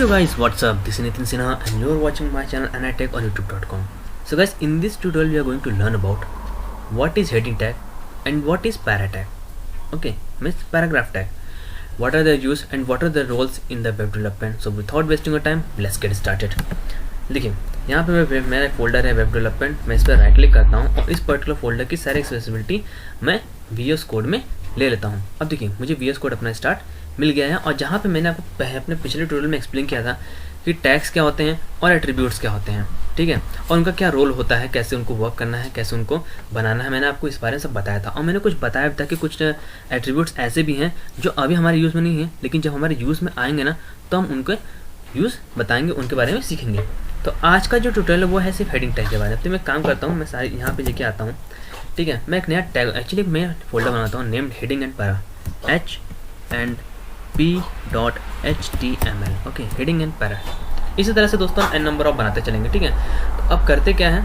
Hello guys, what's up? This is Nitin Sinha and you're watching my channel Anitech on youtube.com. So guys, in this tutorial we are going to learn about what is heading tag and what is para tag. Okay, means paragraph tag. What are their use and what are the roles in the web development. So without wasting your time, let's get started. देखिए यहाँ पे मेरा folder है web development. मैं इस पर right click करता हूँ और इस पर्टिकुलर फोल्डर की सारी एक्सेसिबिलिटी मैं VS कोड में ले लेता हूँ. अब देखिए मुझे VS कोड अपना स्टार्ट मिल गया है और जहाँ पे मैंने आपको अपने पिछले ट्यूटोरियल में एक्सप्लेन किया था कि टैग्स क्या होते हैं और एट्रीब्यूट्स क्या होते हैं, ठीक है, और उनका क्या रोल होता है, कैसे उनको वर्क करना है, कैसे उनको बनाना है, मैंने आपको इस बारे में सब बताया था. और मैंने कुछ बताया था कि कुछ एट्रीब्यूट्स ऐसे भी हैं जो अभी हमारे यूज़ में नहीं है, लेकिन जब हमारे यूज़ में आएंगे ना तो हम उनके यूज़ बताएंगे, उनके बारे में सीखेंगे. तो आज का जो ट्यूटोरियल है वो है सिर्फ हेडिंग टैग के बारे में. तो मैं काम करता हूँ, मैं सारी यहाँ पे लेके आता हूँ, ठीक है. मैं एक नया टैग एक्चुअली मैं फोल्डर बनाता हूँ named heading and para h&p.html. Okay, heading and para. इसी तरह से दोस्तों एन नंबर ऑफ बनाते चलेंगे, ठीक है. तो अब करते क्या है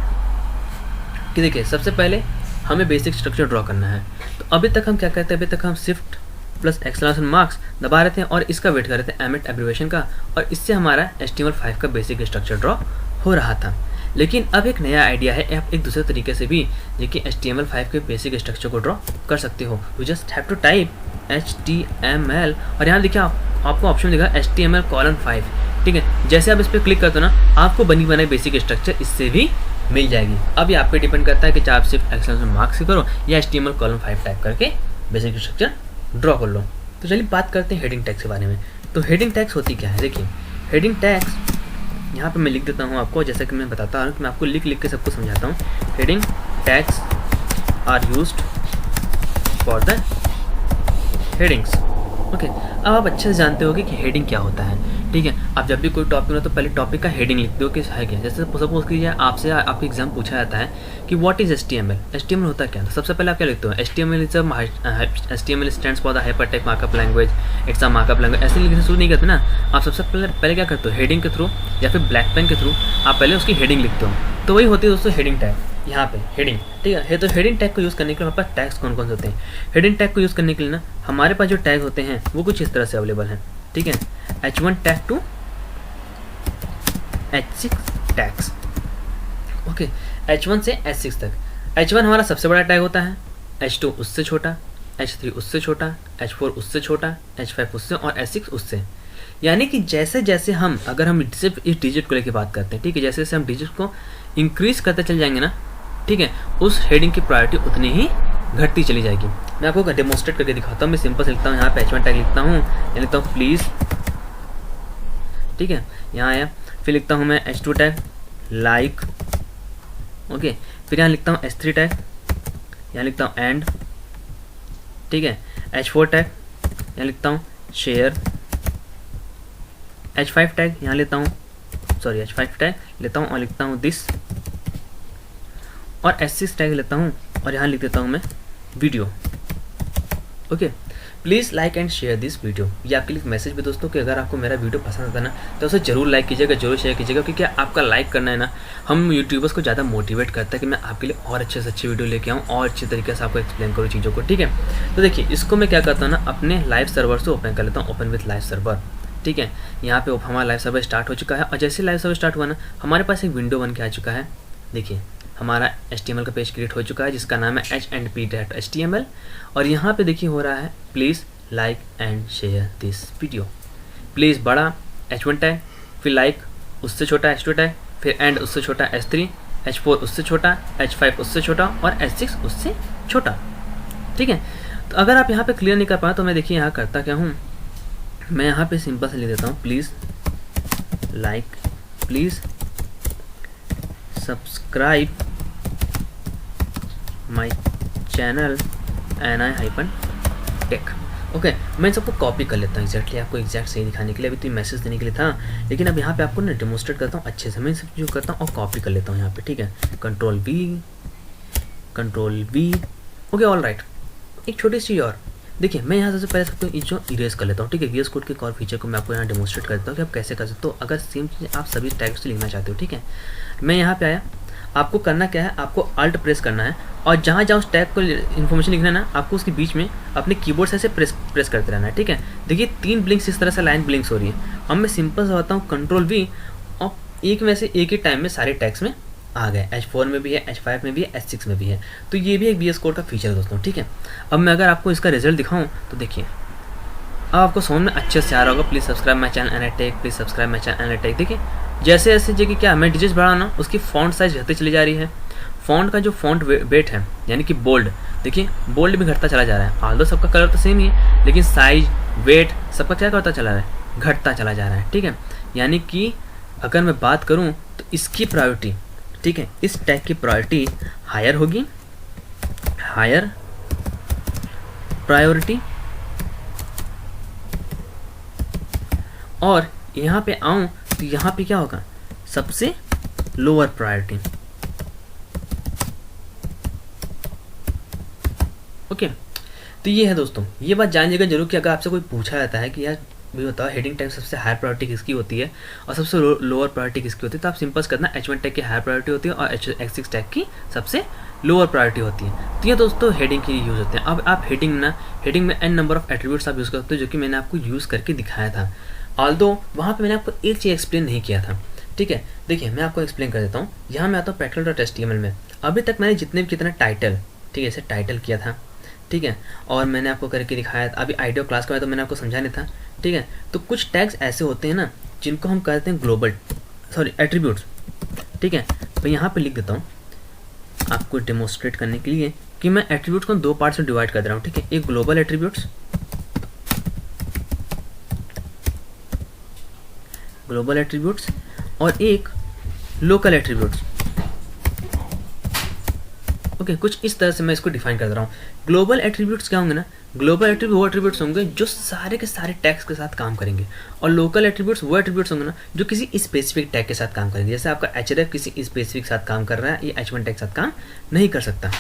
कि देखिए सबसे पहले हमें बेसिक स्ट्रक्चर ड्रॉ करना है. तो अभी तक हम क्या करते हैं, अभी तक हम शिफ्ट प्लस एक्सक्लेमेशन मार्क्स दबा रहे थे और इसका वेट कर रहे थे एमिट एब्रिविएशन का, और इससे हमारा HTML5 का बेसिक स्ट्रक्चर ड्रॉ हो रहा था. लेकिन अब एक नया आइडिया है, आप एक दूसरे तरीके से भी देखिए HTML5 के बेसिक स्ट्रक्चर को ड्रॉ कर सकते हो. You just have to type HTML और यहाँ देखिए आपको ऑप्शन दिखा HTML:5, ठीक है. जैसे आप इस पर क्लिक करते हो ना, आपको बनी बनाई बेसिक स्ट्रक्चर इससे भी मिल जाएगी. अब ये आप पे डिपेंड करता है कि चाहे आप सिर्फ एक्सक्लेमेशन मार्क्स से करो या HTML:5 टाइप करके बेसिक स्ट्रक्चर ड्रॉ कर लो. तो चलिए बात करते हैं हेडिंग टैग्स के बारे में. तो हेडिंग टैग्स होती क्या है, देखिए हेडिंग टैग्स यहाँ पे मैं लिख देता हूँ आपको, जैसा कि मैं बताता हूँ कि मैं आपको लिख के सबको समझाता हूँ. Heading tags are used for the headings. Okay, अब आप अच्छे से जानते होगे कि हेडिंग क्या होता है, ठीक है. आप जब भी कोई टॉपिक हो तो पहले टॉपिक का हेडिंग लिख दो कि है क्या. जैसे सपोज कीजिए आपसे आपके एग्जाम पूछा जाता है कि व्हाट इज HTML. HTML होता है क्या, तो सबसे पहले आप क्या लिखते हो, HTML stands for the hypertext markup language, it's a markup language. ऐसे लिखने शुरू नहीं करते ना, आप सबसे पहले क्या करते हो, हेडिंग के थ्रू या फिर ब्लैक पेन के थ्रू आप पहले उसकी हेडिंग लिखते हो. तो वही होती है दोस्तों हेडिंग टैग. यहाँ पे हेडिंग, ठीक है. तो हेडिंग टैग को यूज़ करने के लिए हमारे पास टैग्स कौन कौन से होते हैं. हेडिंग टैग को यूज़ करने के लिए ना हमारे पास जो टैग होते हैं वो कुछ इस तरह से अवेलेबल हैं, ठीक है. H1 tag to H6 tags. Okay, H1 से H6 तक. H1 हमारा सबसे बड़ा टैग होता है, H2 उससे छोटा, H3 उससे छोटा, H4 उससे छोटा, H5 उससे और H6 उससे. यानी कि जैसे जैसे अगर हम सिर्फ इस डिजिट को लेकर बात करते हैं, ठीक है, जैसे जैसे हम डिजिट को इंक्रीज करते चले जाएंगे ना, ठीक है, उस हेडिंग की प्रायोरिटी उतनी ही घटती चली जाएगी. मैं आपको डेमोस्ट्रेट करके दिखाता हूँ. मैं सिंपल से लिखता हूँ, यहाँ पे H1 टैग लिखता हूँ, यहाँ लिखता हूँ प्लीज़, ठीक है, यहाँ आया. फिर लिखता हूँ मैं H2 टैग लाइक, ओके. फिर यहाँ लिखता हूँ H3 टैग, यहाँ लिखता हूँ एंड, ठीक है. H4 टैग यहाँ लिखता हूँ शेयर. H5 टैग यहाँ लेता हूँ, H5 टैग लेता हूँ और लिखता हूँ दिस, और H6 टैग लेता हूँ और यहाँ लिख देता हूँ मैं video. Okay, please like and share this video. ये आपके लिए मैसेज भी दोस्तों कि अगर आपको मेरा वीडियो पसंद आता है ना तो उसे जरूर लाइक कीजिएगा, जरूर शेयर कीजिएगा, क्योंकि आपका लाइक करना है ना हम यूट्यूबर्स को ज़्यादा मोटिवेट करता है कि मैं आपके लिए और अच्छे से अच्छी वीडियो लेके आऊँ और अच्छे तरीके से आपको एक्सप्लेन करूँ चीज़ों को, ठीक है. तो देखिए इसको मैं क्या करता हूँ ना, अपने लाइव सर्वर से ओपन कर लेता हूँ, ओपन विथ लाइव सर्वर, ठीक है. यहाँ पे हमारा लाइव सर्वर स्टार्ट हो चुका है और जैसे लाइव सर्वर स्टार्ट हुआ ना हमारे पास एक विंडो बन के आ चुका है. देखिए हमारा HTML का पेज क्रिएट हो चुका है जिसका नाम है h&p.html, और यहाँ पे देखिए हो रहा है please like and share this video. Please बड़ा H1 टैग, फिर लाइक उससे छोटा H2 टैग, फिर एंड उससे छोटा H3, H4 उससे छोटा, H5 उससे छोटा और H6 उससे छोटा, ठीक है. तो अगर आप यहाँ पे क्लियर नहीं कर पाए तो मैं देखिए यहाँ करता क्या हूँ, मैं यहाँ पे सिंपल से लिख देता हूँ please like, please subscribe my channel NI-Tech. Okay, मैं सबको कॉपी कर लेता हूँ एग्जैक्टली, आपको एग्जैक्ट सही दिखाने के लिए. अभी तो मैसेज देने के लिए था, लेकिन अब यहाँ पे आपको ना डेमोस्ट्रेट करता हूँ अच्छे से. मैं सब जो करता हूँ और कॉपी कर लेता हूँ यहाँ पे, ठीक है. Control V. Okay, all right. एक छोटी सी और देखिए मैं यहाँ सबसे पहले सबको जो इरेज कर लेता हूँ, ठीक है. VS कोड के एक और फीचर को मैं आपको यहाँ डेमोस्ट्रेट करता हूँ कि आप कैसे कर सकते हो अगर सेम चीज़ आप सभी टैग्स से लिखना चाहते हो, ठीक है. मैं यहाँ पे आया आपको करना क्या है, आपको अल्ट प्रेस करना है और जहाँ जहाँ उस टैग को इन्फॉर्मेशन लिखना है ना, आपको उसके बीच में अपने कीबोर्ड से ऐसे प्रेस करते रहना है, ठीक है। देखिए 3 ब्लिंक्स इस तरह से लाइन ब्लिंक्स हो रही है। अब मैं सिंपल सा होता हूँ Ctrl+V और एक में से एक ही टाइम में सारे टैग्स में आ गए। H4 में भी है, H5 में भी है, H6 में भी है। तो ये भी एक VS कोड का फीचर है दोस्तों, ठीक है। अब मैं अगर आपको इसका रिजल्ट दिखाऊँ तो देखिए अब आपको समझ में अच्छे से आ रहा होगा। प्लीज़ सब्सक्राइब माई चैनल एनाटेक, प्लीज़ सब्सक्राइब माई चैनल एनाटेक। देखिए जैसे जैसे जगह क्या मैं डिजिट्स बढ़ा ना, उसकी फॉन्ट साइज घटती चली जा रही है। फॉन्ट का जो फॉन्ट वेट है यानी कि बोल्ड, देखिए बोल्ड भी घटता चला जा रहा है। आल्दो सबका कलर तो सेम ही है, लेकिन साइज वेट सबका क्या करता चला रहा है, घटता चला जा रहा है, ठीक है। यानी कि अगर मैं बात करूँ तो इसकी प्रायोरिटी, ठीक है, इस टैग की प्रायोरिटी हायर होगी, हायर प्रायोरिटी। और यहाँ पे आऊँ तो यहाँ पे क्या होगा, सबसे लोअर प्रायोरिटी। ओके, तो ये है दोस्तों, ये बात जानिएगा जरूर कि अगर आपसे कोई पूछा जाता है कि यार भी बताओ हेडिंग टैग सबसे हाई प्रायोरिटी किसकी होती है और सबसे लोअर प्रायोरिटी किसकी होती है, तो आप सिंपल करना H1 टैग की हाई प्रायोरिटी होती है और H6 टैग की सबसे लोअर प्रायोरिटी होती है। तो ये दोस्तों हेडिंग के लिए यूज़ होते हैं। अब आप हेडिंग में n नंबर ऑफ एट्रीब्यूट्स आप यूज़ करते हो, जो कि मैंने आपको यूज़ करके दिखाया था। ऑल्दो वहाँ पे मैंने आपको एक चीज़ एक्सप्लेन नहीं किया था, ठीक है। देखिए मैं आपको एक्सप्लेन कर देता हूँ। यहाँ मैं आता हूँ practical.html में। अभी तक मैंने जितने भी कितना टाइटल, ठीक है, इसे टाइटल किया था, ठीक है, और मैंने आपको करके दिखाया था। अभी आइडियो क्लास का तो मैंने आपको समझा नहीं था, ठीक है। तो कुछ टैग्स ऐसे होते हैं ना जिनको हम कहते हैं ग्लोबल एट्रीब्यूट्स, ठीक है। तो यहाँ पे लिख देता हूँ आपको डेमोन्स्ट्रेट करने के लिए कि मैं एट्रीब्यूट्स को 2 पार्ट्स में डिवाइड कर दे रहा हूँ, ठीक है। एक ग्लोबल एट्रीब्यूट्स, और एक लोकल एट्रीब्यूट्स। ओके, कुछ इस तरह से मैं इसको डिफाइन कर दे रहा हूँ। ग्लोबल एट्रीब्यूट्स क्या होंगे ना, ग्लोबल एट्रीब्यूट वो एट्रीब्यूट्स होंगे जो सारे के सारे टैग्स के साथ काम करेंगे, और लोकल एट्रीब्यूट्स वो एट्रीब्यूट्स होंगे ना जो किसी स्पेसिफिक टैग के साथ काम करेंगे। जैसे आपका href किसी स्पेसिफिक साथ काम कर रहा है, ये H1 टैग के साथ काम नहीं कर सकता,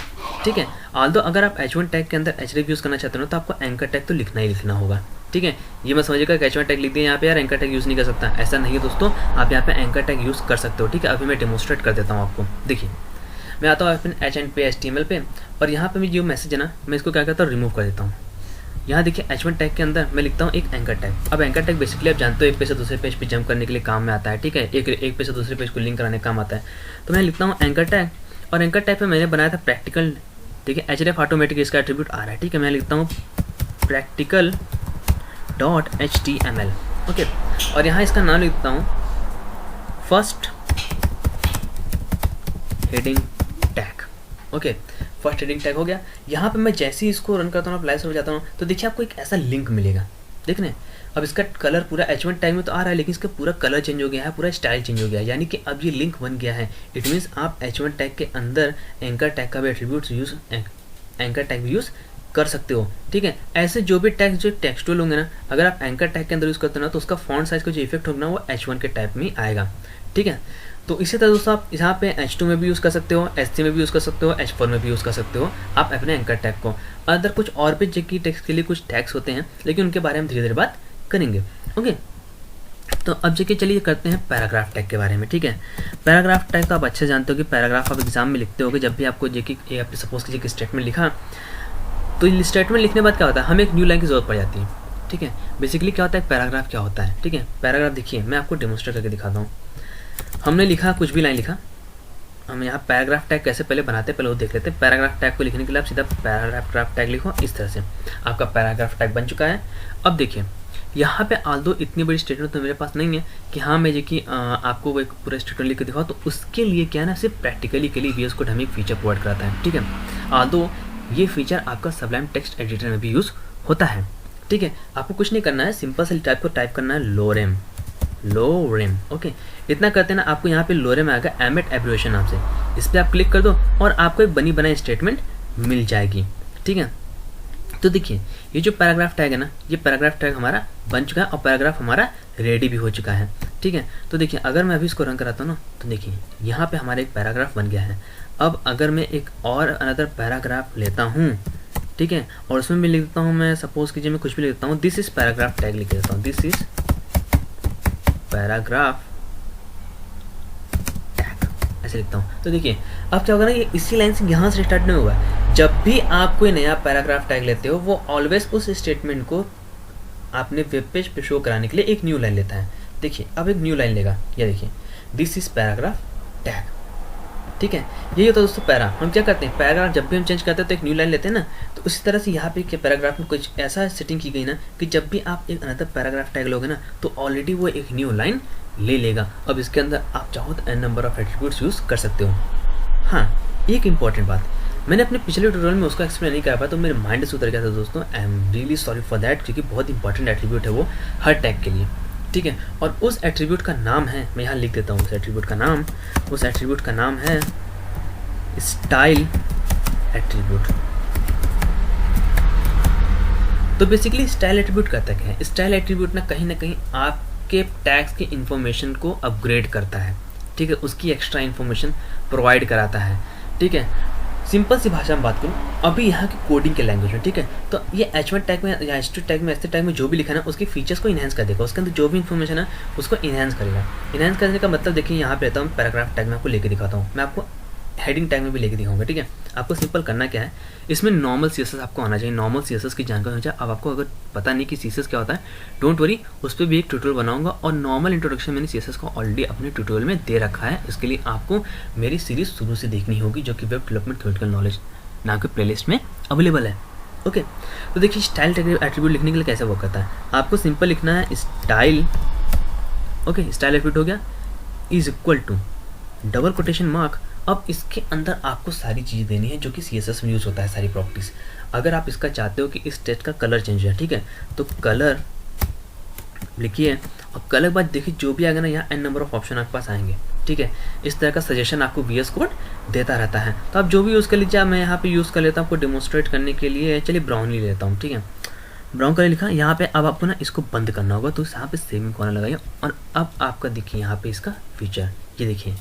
ठीक है। ऑल्दो अगर आप H1 टैग के अंदर href यूज़ करना चाहते हो तो आपको एंकर टैग तो लिखना ही लिखना होगा, ठीक है। ये मैं समझिएगा कि H1 टैग लिख दिया यहाँ पे यार एंकर टैग यूज़ नहीं कर सकता, ऐसा नहीं है दोस्तों। आप यहाँ पे एंकर टैग यूज़ कर सकते हो, ठीक है। अभी मैं डेमोन्स्ट्रेट कर देता हूँ आपको। देखिए मैं आता हूँ अपने HTML पे, और यहाँ पे जो मैसेज है ना मैं इसको क्या करता हूँ, रिमूव कर देता हूँ। यहाँ देखिए H1 टैग के अंदर मैं लिखता हूँ एक एंकर टैग। अब एंकर टैग बेसिकली आप जानते हो एक पेज से दूसरे पेज पे जंप करने के लिए काम में आता है, ठीक है। एक पेज से दूसरे पेज को लिंक कराने का काम आता है। तो मैं लिखता हूँ एंकर टैग, और एंकर टैग पे मैंने बनाया था प्रैक्टिकल, ठीक है। href ऑटोमेटिक इसका एट्रीब्यूट आ रहा है, ठीक है। मैं लिखता हूँ practical.html, ओके। और यहाँ इसका नाम लिखता हूँ first heading tag, okay. First heading tag हो गया। यहाँ पे मैं जैसे ही इसको रन करता हूँ, अप्लाई हो जाता हूँ, तो देखिए आपको एक ऐसा लिंक मिलेगा, देख रहे हैं। अब इसका कलर पूरा H1 टैग में तो आ रहा है, लेकिन इसका पूरा कलर चेंज हो गया है, पूरा स्टाइल चेंज हो गया है, यानी कि अब ये लिंक बन गया है। इट मीन्स आप H1 टैग के अंदर एंकर टैग का भी एट्रीब्यूट्स यूज़, एंकर टैग भी यूज़ कर सकते हो, ठीक है। ऐसे जो भी टैग जो टेक्सटुअल होंगे ना, अगर आप एंकर टैग के अंदर यूज़ करते हो ना, तो उसका फॉन्ट साइज का जो इफेक्ट होगा ना वो H1 के टाइप में आएगा, ठीक है। तो इसी तरह दोस्तों आप यहाँ पे H2 में भी यूज़ कर सकते हो, H3 में भी यूज़ कर सकते हो, H4 में भी यूज़ कर सकते हो आप अपने एंकर टैग को। अदर कुछ और भी जगह टेक्स्ट के लिए कुछ टैग्स होते हैं, लेकिन उनके बारे में धीरे धीरे बात करेंगे, ओके। तो अब जगह चलिए करते हैं पैराग्राफ टैग के बारे में, ठीक है। पैराग्राफ टैग तो आप अच्छे जानते हो कि पैराग्राफ आप एग्जाम में लिखते हो, जब भी आपको जगह सपोज कीजिए स्टेटमेंट लिखा, तो स्टेटमेंट लिखने के बाद क्या होता है, हमें एक न्यू लाइन की जरूरत पड़ जाती है, ठीक है। बेसिकली क्या होता है, पैराग्राफ क्या होता है, ठीक है। पैराग्राफ देखिए मैं आपको डेमोन्स्ट्रेट करके दिखाता हूँ। हमने लिखा कुछ भी लाइन लिखा, हम यहाँ पैराग्राफ टैग कैसे पहले बनाते हैं पहले वो देख लेते हैं। पैराग्राफ टैग को लिखने के लिए आप सीधा पैराग्राफ टैग लिखो, इस तरह से आपका पैराग्राफ टैग बन चुका है। अब देखिए यहाँ पे ऑल्दो इतनी बड़ी स्टेटमेंट तो मेरे पास नहीं है कि हाँ मैं जो कि आपको वो एक पूरा स्टेटमेंट लिख के दिखाऊँ, तो उसके लिए क्या है ना, सिर्फ प्रैक्टिकली के लिए VS कोड हमें एक फीचर प्रोवाइड कराता है, ठीक है। ऑल्दो ये फीचर आपका सबलाइम टेक्स्ट एडिटर में भी यूज़ होता है, ठीक है। आपको कुछ नहीं करना है, सिंपल से टाइप करना है लोरेम, ओके। इतना करते ना आपको यहाँ पे लोरेम आएगा, एमेट एब्रिविएशन नाम से, इस पर आप क्लिक कर दो और आपको एक बनी बनाई स्टेटमेंट मिल जाएगी, ठीक है। तो देखिए ये जो पैराग्राफ टैग है ना, ये पैराग्राफ टैग हमारा बन चुका है और पैराग्राफ हमारा रेडी भी हो चुका है, ठीक है। तो देखिए अगर मैं अभी इसको रन कराता हूँ ना, तो देखिए यहाँ पे हमारा एक पैराग्राफ बन गया है। अब अगर मैं एक और अनदर पैराग्राफ लेता हूँ, ठीक है, और उसमें भी लिख देता हूँ, मैं सपोज कीजिए मैं कुछ भी लिख देता हूँ, दिस इज पैराग्राफ टैग लिख देता हूँ, दिस इज पैराग्राफ टैग, ऐसे लिखता हूँ। तो देखिए अब क्या होगा ना, ये इसी लाइन से यहाँ से स्टार्ट नहीं होगा। जब भी आप कोई नया पैराग्राफ टैग लेते हो वो ऑलवेज उस स्टेटमेंट को आपने वेब पेज पे शो कराने के लिए एक न्यू लाइन लेता है। देखिए अब एक न्यू लाइन लेगा, ये देखिए दिस इज पैराग्राफ टैग, ठीक है। यही होता है दोस्तों पैरा। हम क्या करते हैं, पैराग्राफ जब भी हम चेंज करते हैं तो एक न्यू लाइन लेते हैं ना, तो उसी तरह से यहाँ पे क्या पैराग्राफ में कुछ ऐसा सेटिंग की गई ना कि जब भी आप एक अनदर पैराग्राफ टैग लोगे ना तो ऑलरेडी वो एक न्यू लाइन ले लेगा। अब इसके अंदर आप चाहो तो n number of attributes use कर सकते हो। हाँ, एक इंपॉर्टेंट बात, मैंने अपने पिछले ट्यूटोरियल में उसका एक्सप्लेन नहीं कर पाया तो मेरे माइंड से उतर गया था दोस्तों। I am really sorry for that, क्योंकि बहुत इंपॉर्टेंट एट्रीब्यूट है वो हर टैग के लिए, ठीक है। और उस एट्रीब्यूट का नाम है, मैं यहाँ लिख देता हूँ उस एट्रीब्यूट का नाम, उस एट्रीब्यूट का नाम है स्टाइल एट्रीब्यूट। तो बेसिकली स्टाइल एट्रीब्यूट कहता क्या है, स्टाइल एट्रीब्यूट ना कहीं आपके टैग्स की इंफॉर्मेशन को अपग्रेड करता है, ठीक है, उसकी एक्स्ट्रा इंफॉर्मेशन प्रोवाइड कराता है, ठीक है। सिंपल सी भाषा में बात करूँ अभी यहाँ की कोडिंग के लैंग्वेज में, ठीक है, तो ये H1 टैग में या H2 टैग में S3 टैग में जो भी लिखा है ना उसके फीचर्स को इन्हेंस कर देगा, उसके अंदर जो भी इन्फॉर्मेशन है उसको इन्हेंस करेगा। इन्हेंस करने का मतलब देखिए यहाँ पे रहता हूँ पैराग्राफ टैग में आपको लेके दिखाता हूँ, मैं आपको हेडिंग टैग में भी लेके दिखाऊंगा, ठीक है। आपको सिंपल करना क्या है, इसमें नॉर्मल CSS आपको आना चाहिए, नॉर्मल CSS की जानकारी हो जाए। अब आपको अगर पता नहीं कि CSS क्या होता है, डोंट वरी, उस पर भी एक ट्यूटोरियल बनाऊंगा और नॉर्मल इंट्रोडक्शन मैंने CSS को ऑलरेडी अपने ट्यूटोरियल में दे रखा है। इसके लिए आपको मेरी सीरीज शुरू से देखनी होगी जो कि वेब डेवलपमेंट थ्योरेटिकल नॉलेज नाम के प्लेलिस्ट में अवेलेबल है, ओके। तो देखिए स्टाइल एट्रीब्यूट लिखने के लिए कैसे वर्क करता है, आपको सिंपल लिखना है स्टाइल, ओके, स्टाइल एट्रीब्यूट हो गया is equal to double quotation mark. अब इसके अंदर आपको सारी चीज़ें देनी है जो कि CSS में यूज़ होता है, सारी प्रॉपर्टीज़। अगर आप इसका चाहते हो कि इस टेक्स्ट का कलर चेंज है, ठीक है, तो कलर लिखिए और कलर बाद देखिए जो भी आएगा ना यहाँ n नंबर ऑफ ऑप्शन आपके पास आएंगे, ठीक है। इस तरह का सजेशन आपको VS कोड देता रहता है, तो आप जो भी यूज़ कर लीजिए। मैं यहाँ पे यूज़ कर लेता हूँ आपको डेमोन्स्ट्रेट करने के लिए, चलिए ब्राउन ही लेता हूँ, ठीक है। ब्राउन कलर लिखा यहाँ पे। अब आपको ना इसको बंद करना होगा तो यहाँ पे सेमीकोलन लगाइए और अब आपका देखिए यहाँ पे इसका फीचर, ये देखिए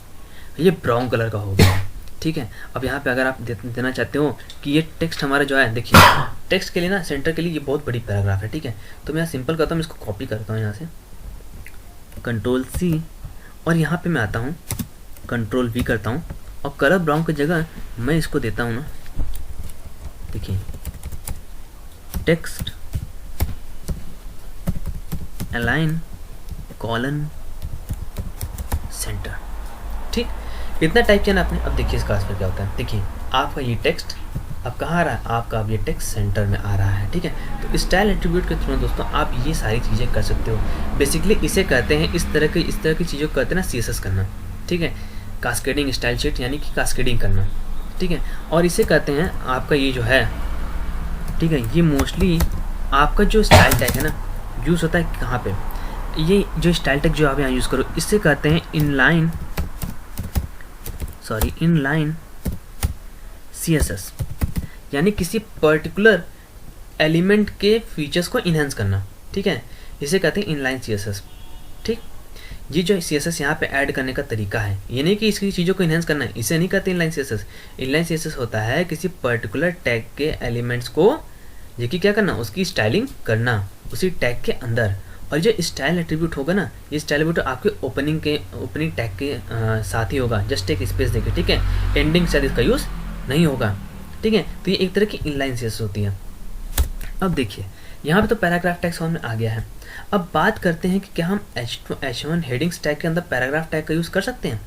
ये ब्राउन कलर का हो गया, ठीक है। अब यहाँ पे अगर आप देना चाहते हो कि ये टेक्स्ट हमारा जो है, देखिए टेक्स्ट के लिए ना सेंटर के लिए ये बहुत बड़ी पैराग्राफ है, ठीक है, तो मैं यहाँ सिंपल करता हूँ, इसको कॉपी करता हूँ यहाँ से Ctrl+C और यहाँ पे मैं आता हूँ Ctrl+V करता हूँ और कलर ब्राउन की जगह मैं इसको देता हूँ ना, देखिए टेक्स्ट अलाइन कॉलन सेंटर, ठीक। इतना टाइप किया ना आपने। अब देखिए इसका आंसर क्या होता है, देखिए आपका ये टेक्स्ट अब कहाँ आ रहा है, आपका अब ये टेक्स्ट सेंटर में आ रहा है, ठीक है। तो स्टाइल एट्रीब्यूट के थ्रू दोस्तों आप ये सारी चीज़ें कर सकते हो। बेसिकली इसे कहते हैं, इस तरह की चीज़ों को कहते हैं ना CSS करना, ठीक है, कास्केडिंग स्टाइल शीट यानी कि कास्केडिंग करना, ठीक है। और इसे कहते हैं आपका ये जो है, ठीक है, ये मोस्टली आपका जो स्टाइल टैग है ना यूज़ होता है कहाँ पे, ये जो स्टाइल टैग जो आप यहाँ यूज़ करो इससे कहते हैं इनलाइन CSS, यानी किसी पर्टिकुलर एलिमेंट के फीचर्स को इन्हेंस करना, ठीक है, इसे कहते हैं इनलाइन CSS, ठीक। ये जो CSS यहाँ पे ऐड करने का तरीका है, ये नहीं कि इसकी चीज़ों को इन्हेंस करना है, इसे नहीं कहते इनलाइन CSS। इनलाइन CSS होता है किसी पर्टिकुलर टैग के एलिमेंट्स को ये कि क्या करना, उसकी स्टाइलिंग करना उसी टैग के अंदर। और जो स्टाइल एट्रीब्यूट होगा ना, ये स्टाइल एट्रीब्यूट आपके ओपनिंग टैग के साथ ही होगा, जस्ट एक स्पेस देके, ठीक है, एंडिंग शायद इसका यूज़ नहीं होगा, ठीक है। तो ये एक तरह की इनलाइन CSS होती है। अब देखिए यहाँ पे तो पैराग्राफ टैग समझ में आ गया है। अब बात करते हैं कि क्या हम H1 हेडिंग्स टैग के अंदर पैराग्राफ टैग का यूज़ कर सकते हैं।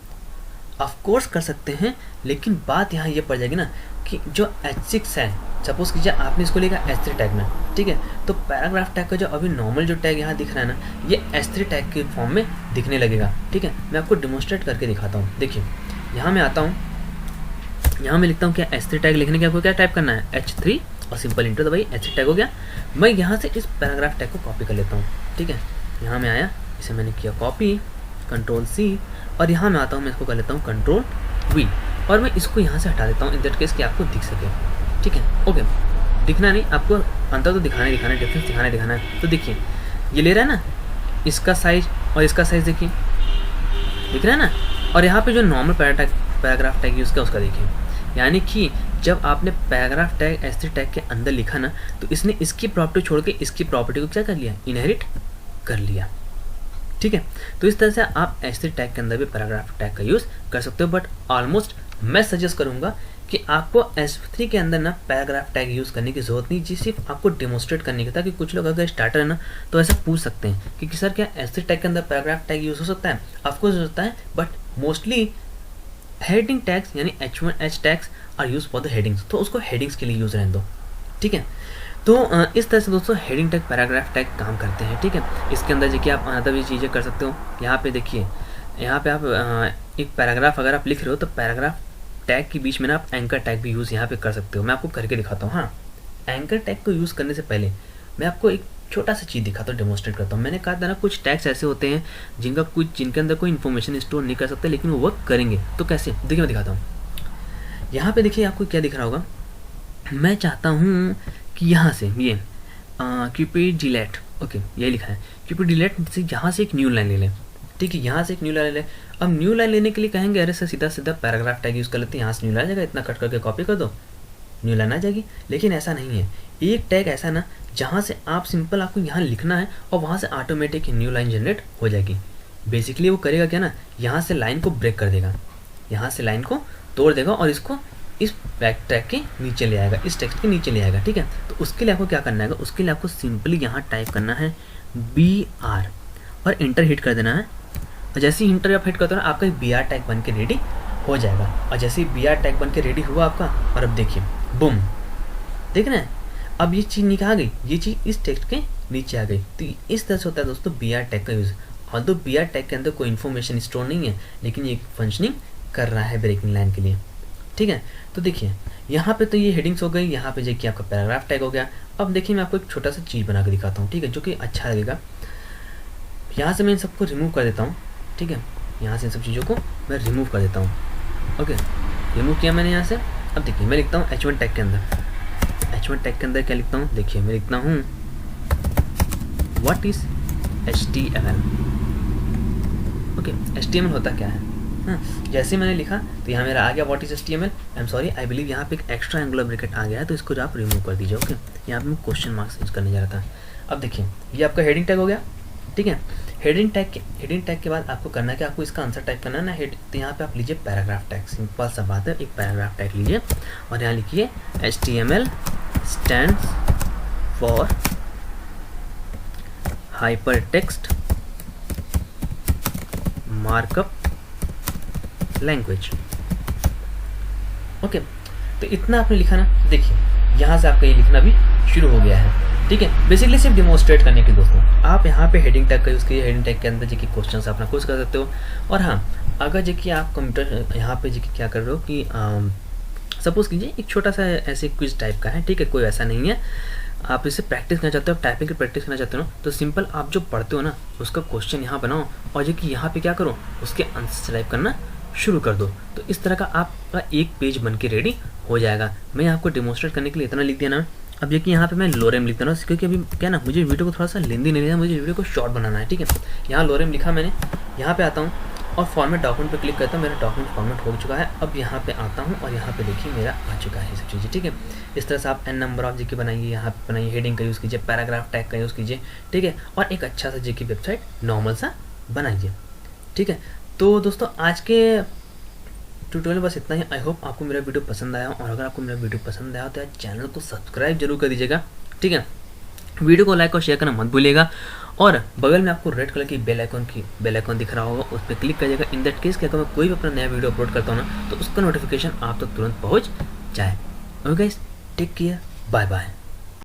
ऑफ कोर्स कर सकते हैं, लेकिन बात यहाँ ये पड़ जाएगी ना कि जो H6 है, सपोज कीजिए आपने इसको लिखा S3 टैग में, ठीक है, तो पैराग्राफ टैग का जो अभी नॉर्मल जो टैग यहाँ दिख रहा है ना, ये S3 टैग के फॉर्म में दिखने लगेगा, ठीक है। मैं आपको डेमोन्स्ट्रेट करके दिखाता हूँ। देखिए यहाँ मैं आता हूँ, यहाँ मैं लिखता हूँ क्या, S3 टैग लिखने के आपको क्या टाइप करना है, H3 और सिंपल इंटर दबाइए, H3 टैग हो गया। मैं यहाँ से इस पैराग्राफ टैग को कॉपी कर लेता हूँ, ठीक है। यहाँ मैं आया, इसे मैंने किया कॉपी, Ctrl+C और यहाँ मैं आता हूँ, मैं इसको कर लेता हूँ Ctrl+V और मैं इसको यहाँ से हटा देता हूँ इन दैट केस कि आपको दिख सके, ठीक है, ओके। दिखना नहीं, आपको अंतर तो दिखाना है, डिफरेंस दिखाना है। तो देखिए ये ले रहा है ना, इसका साइज और इसका साइज देखिए, दिख रहा है ना। और यहाँ पे जो नॉर्मल पैराग्राफ टैग यूज़ किया उसका देखिए, यानी कि जब आपने पैराग्राफ टैग S3 टैग के अंदर लिखा ना, तो इसने इसकी प्रॉपर्टी छोड़ के इसकी प्रॉपर्टी को क्या कर लिया, इनहेरिट कर लिया, ठीक है। तो इस तरह से आप H3 टैग के अंदर भी पैराग्राफ टैग का यूज़ कर सकते हो, बट ऑलमोस्ट मैं सजेस्ट करूँगा कि आपको H3 के अंदर ना पैराग्राफ टैग यूज़ करने की ज़रूरत नहीं, जी सिर्फ आपको डेमोस्ट्रेट करने की। ताकि कुछ लोग अगर स्टार्टर है ना तो ऐसा पूछ सकते हैं कि सर क्या H3 टैग के अंदर पैराग्राफ टैग यूज़ हो सकता है? ऑफकोर्स हो सकता है, बट मोस्टली हेडिंग टैग्स यानी H1 H tags are use for the headings, तो उसको हेडिंग्स के लिए यूज़ रहने दो, ठीक है। तो इस तरह से दोस्तों हेडिंग टैग पैराग्राफ टैग काम करते हैं, ठीक है। इसके अंदर देखिए आप अदर भी चीज़ें कर सकते हो। यहाँ पे देखिए, यहाँ पे आप एक पैराग्राफ अगर आप लिख रहे हो तो पैराग्राफ टैग के बीच में ना आप एंकर टैग भी यूज़ यहाँ पे कर सकते हो। मैं आपको करके दिखाता हूँ। हाँ, एंकर टैग को यूज़ करने से पहले मैं आपको एक छोटा सा चीज़ दिखाता हूँ, डेमोस्ट्रेट करता हूँ। मैंने कहा था ना कुछ टैग्स ऐसे होते हैं जिनके अंदर कोई इन्फॉर्मेशन स्टोर नहीं कर सकते, लेकिन वो वर्क करेंगे। तो कैसे, देखिए मैं दिखाता हूँ। यहाँ पे देखिए आपको क्या दिख रहा होगा, मैं चाहता हूँ कि यहाँ से ये क्यूपिड डिलीट, ओके यही लिखा है क्यूपिड डिलीट से यहाँ से एक न्यू लाइन ले लें, ठीक है। यहाँ से एक न्यू लाइन ले लें। अब न्यू लाइन लेने के लिए कहेंगे अरे सर सीधा सीधा पैराग्राफ टैग यूज़ कर लेते हैं, यहाँ से न्यू लाइन आ जाएगा, इतना कट करके कॉपी कर दो, न्यू लाइन आ जाएगी। लेकिन ऐसा नहीं है। एक टैग ऐसा ना जहाँ से आप सिंपल आपको यहाँ लिखना है और वहाँ से ऑटोमेटिक न्यू लाइन जनरेट हो जाएगी। बेसिकली वो करेगा क्या ना, यहाँ से लाइन को ब्रेक कर देगा, यहाँ से लाइन को तोड़ देगा और इसको इस बैक टैग के नीचे ले आएगा, इस टेक्स्ट के नीचे ले आएगा, ठीक है। तो उसके लिए आपको क्या करना है, उसके लिए आपको सिंपली यहाँ टाइप करना है BR और इंटर हिट कर देना है। और जैसे ही इंटर आप हिट करते हो ना आपका BR टैग बन के रेडी हो जाएगा। और जैसे ही BR टैग बन के रेडी हुआ आपका, और अब देखिए बूम, देख रहे हैं अब ये चीज़ नीचे आ गई, ये चीज़ इस टेक्स्ट के नीचे आ गई। तो इस तरह से होता है दोस्तों BR टैग का यूज़। और तो BR टैग के अंदर कोई इन्फॉर्मेशन स्टोर नहीं है, लेकिन ये फंक्शनिंग कर रहा है ब्रेकिंग लाइन के लिए, ठीक है। तो देखिए यहाँ पे तो ये हेडिंग्स हो गई, यहाँ पे देखिए आपका पैराग्राफ टैग हो गया। अब देखिए मैं आपको एक छोटा सा चीज़ बना के दिखाता हूँ, ठीक है, जो कि अच्छा लगेगा। यहाँ से मैं इन सबको रिमूव कर देता हूँ, ठीक है। यहाँ से इन सब चीज़ों को मैं रिमूव कर देता हूँ, ओके। रिमूव किया मैंने यहाँ से। अब देखिए मैं लिखता हूँ H1 टैग के अंदर, H1 टैग के अंदर क्या लिखता हूँ, देखिए मैं लिखता हूँ what is HTML, okay. HTML होता क्या है, हाँ। जैसे मैंने लिखा तो यहाँ मेरा आ गया what is HTML। I am sorry, I believe यहाँ पे एक एक्स्ट्रा एंगुलर ब्रैकेट आ गया है, तो इसको आप रिमूव कर दीजिए, ओके। यहाँ पे मैं क्वेश्चन मार्क्स यूज करने जा रहा था। अब देखिए ये आपका हेडिंग टैग हो गया, ठीक है। हेडिंग टैग के बाद आपको करना है कि आपको इसका आंसर टाइप करना है ना हेड, तो यहाँ पे आप लीजिए पैराग्राफ टैग, सिंपल सा बात है। एक पैराग्राफ टैग लीजिए और यहाँ लिखिए HTML stands for hypertext markup language, okay. तो इतना आपने लिखा ना, देखिए यहाँ से आपका ये लिखना भी शुरू हो गया है, ठीक है। बेसिकली सिर्फ डिमोन्स्ट्रेट करने के दोस्तों आप यहाँ पे हेडिंग टैग का यूज़ कीजिए। हेडिंग टैग के अंदर जो कि क्वेश्चन अपना कुछ कर सकते हो। और हाँ, अगर जो कि आप कंप्यूटर यहाँ पे जो कि क्या कर रहे हो कि सपोज कीजिए एक छोटा सा ऐसे क्विज टाइप का है, ठीक है, कोई ऐसा नहीं है। आप इसे प्रैक्टिस करना चाहते हो, आप टाइपिंग की प्रैक्टिस करना चाहते हो ना, तो सिंपल आप जो पढ़ते हो ना उसका क्वेश्चन यहाँ बनाओ और जो कि यहाँ पे क्या करो उसके आंसर टाइप करना शुरू कर दो। तो इस तरह का आपका एक पेज बन के रेडी हो जाएगा। मैं आपको डेमोन्स्ट्रेट करने के लिए इतना लिख दिया ना। अब देखिए यहाँ पे मैं लोरेम लिखता हूँ, क्योंकि अभी क्या ना मुझे वीडियो को थोड़ा सा लेंदी नहीं है, मुझे वीडियो को शॉर्ट बनाना है, ठीक है। यहाँ लोरेम लिखा मैंने, यहाँ पे आता हूँ और फॉर्मेट डॉक्यूमेंट पे क्लिक करता हूँ। मेरा डॉक्यूमेंट फॉर्मेट हो चुका है। अब यहाँ पे आता हूँ और यहाँ पे देखिए मेरा आ चुका है ये सब चीज़ें, ठीक है। इस तरह से आप n नंबर ऑफ जीके बनाइए, यहाँ पे बनाइए, हेडिंग का यूज़ कीजिए, पैराग्राफ टैग का यूज़ कीजिए, ठीक है। और एक अच्छा सा जीके वेबसाइट नॉर्मल सा बनाइए, ठीक है। तो दोस्तों आज के ट्यूटोरियल बस इतना ही। आई होप आपको मेरा वीडियो पसंद आया, और अगर आपको मेरा वीडियो पसंद आया तो यार चैनल को सब्सक्राइब जरूर कर दीजिएगा, ठीक है। वीडियो को लाइक और शेयर करना मत भूलिएगा। और बगल में आपको रेड कलर की बेल आइकॉन दिख रहा होगा, उस पर क्लिक करिएगा। इन दैट केस क्या अगर मैं कोई भी अपना नया वीडियो अपलोड करता हूँ ना तो उसका नोटिफिकेशन आप तक तुरंत पहुँच जाए। Okay guys, take care, bye bye.